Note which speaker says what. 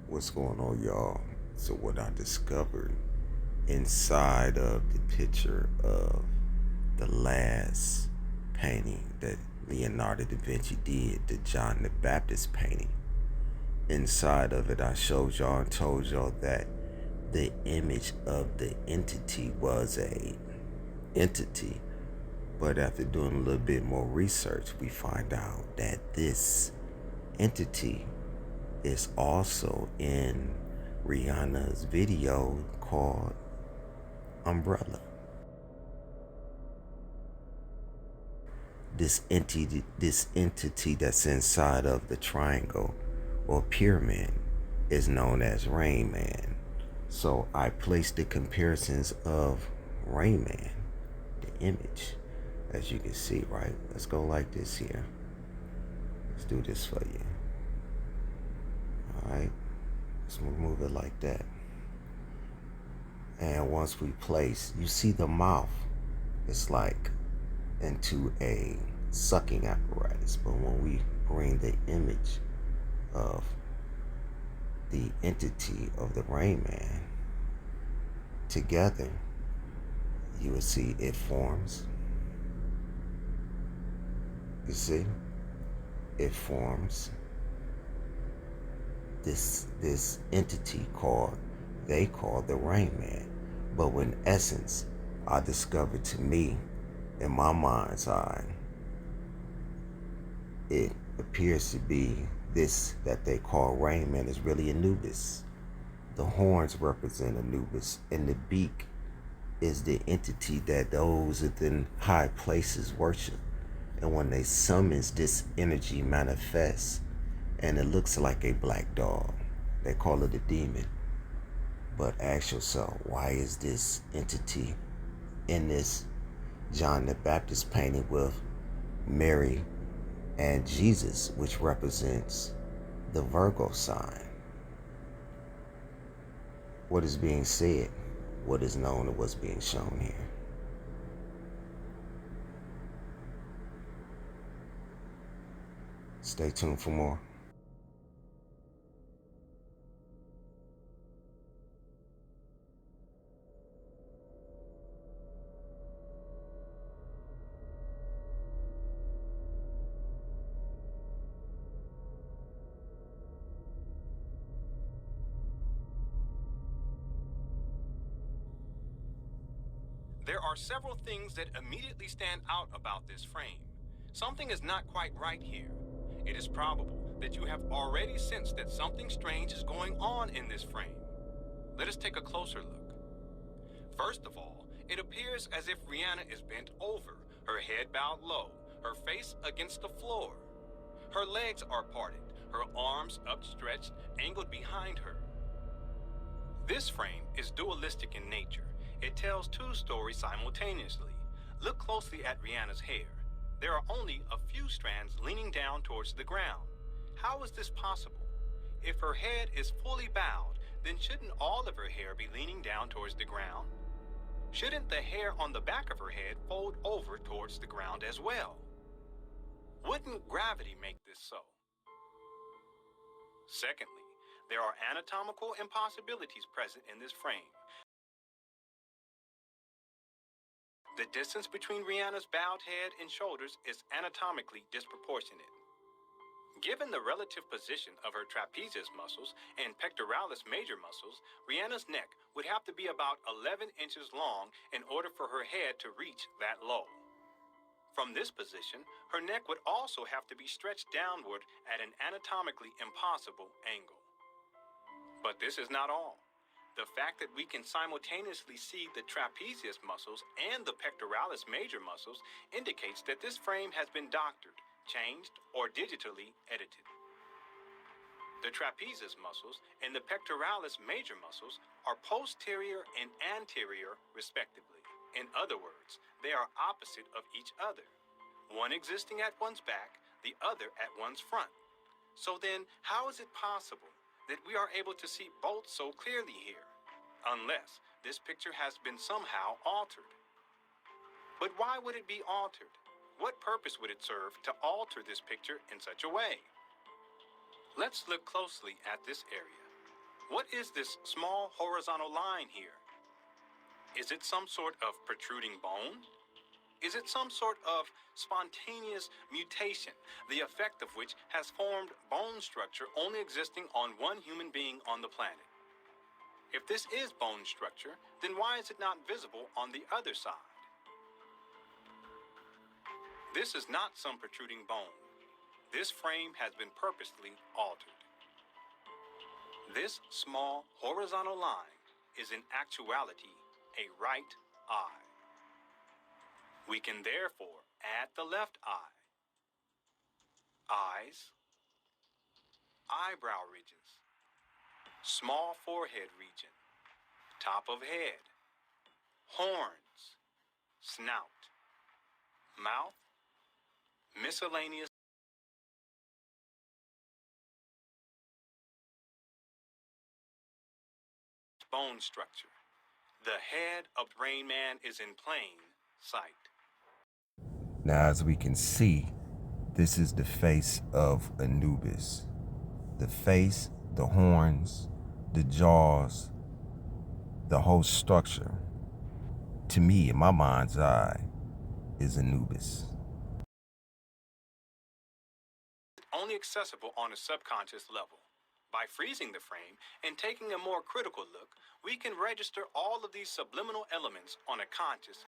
Speaker 1: What's going on, y'all? So, what I discovered inside of the picture of the last painting that Leonardo da Vinci did, the John the Baptist painting, inside of it, I showed y'all and told y'all that the image of the entity was a entity. But after doing a little bit more research, we find out that this entity is also in Rihanna's video called Umbrella. This entity that's inside of the triangle or pyramid is known as Rain Man. So I placed the comparisons of Rain Man, the image, as you can see, right? Let's go like this here. Let's do this for you. All right. Let's move it like that. And once we place, you see the mouth. It's like into a sucking apparatus. But when we bring the image of the entity of the Rain Man together, you will see it forms. You see? It forms this entity they call the Rain Man. But when essence, I discovered to me, in my mind's eye, it appears to be this that they call Rain Man is really Anubis. The horns represent Anubis, and the beak is the entity that those within high places worship. And when they summons, this energy manifests, and it looks like a black dog. They call it a demon. But ask yourself, why is this entity in this John the Baptist painting with Mary and Jesus, which represents the Virgo sign? What is being said, what is known, and what's being shown here? Stay tuned for more.
Speaker 2: There are several things that immediately stand out about this frame. Something is not quite right here. It is probable that you have already sensed that something strange is going on in this frame. Let us take a closer look. First of all, it appears as if Rihanna is bent over, her head bowed low, her face against the floor. Her legs are parted, her arms upstretched, angled behind her. This frame is dualistic in nature. It tells two stories simultaneously. Look closely at Rihanna's hair. There are only a few strands leaning down towards the ground. How is this possible? If her head is fully bowed, then shouldn't all of her hair be leaning down towards the ground? Shouldn't the hair on the back of her head fold over towards the ground as well? Wouldn't gravity make this so? Secondly, there are anatomical impossibilities present in this frame. The distance between Rihanna's bowed head and shoulders is anatomically disproportionate. Given the relative position of her trapezius muscles and pectoralis major muscles, Rihanna's neck would have to be about 11 inches long in order for her head to reach that low. From this position, her neck would also have to be stretched downward at an anatomically impossible angle. But this is not all. The fact that we can simultaneously see the trapezius muscles and the pectoralis major muscles indicates that this frame has been doctored, changed, or digitally edited. The trapezius muscles and the pectoralis major muscles are posterior and anterior, respectively. In other words, they are opposite of each other, one existing at one's back, the other at one's front. So then, how is it possible that we are able to see both so clearly here? Unless this picture has been somehow altered. But why would it be altered? What purpose would it serve to alter this picture in such a way? Let's look closely at this area. What is this small horizontal line here? Is it some sort of protruding bone? Is it some sort of spontaneous mutation, the effect of which has formed bone structure only existing on one human being on the planet? If this is bone structure, then why is it not visible on the other side? This is not some protruding bone. This frame has been purposely altered. This small horizontal line is in actuality a right eye. We can therefore add the left eye, eyes, eyebrow ridges, small forehead region, top of head, horns, snout, mouth, miscellaneous bone structure. The head of the Rain Man is in plain sight.
Speaker 1: Now, as we can see, this is the face of Anubis. The face, the horns, the jaws, the whole structure, to me, in my mind's eye, is Anubis.
Speaker 2: Only accessible on a subconscious level. By freezing the frame and taking a more critical look, we can register all of these subliminal elements on a conscious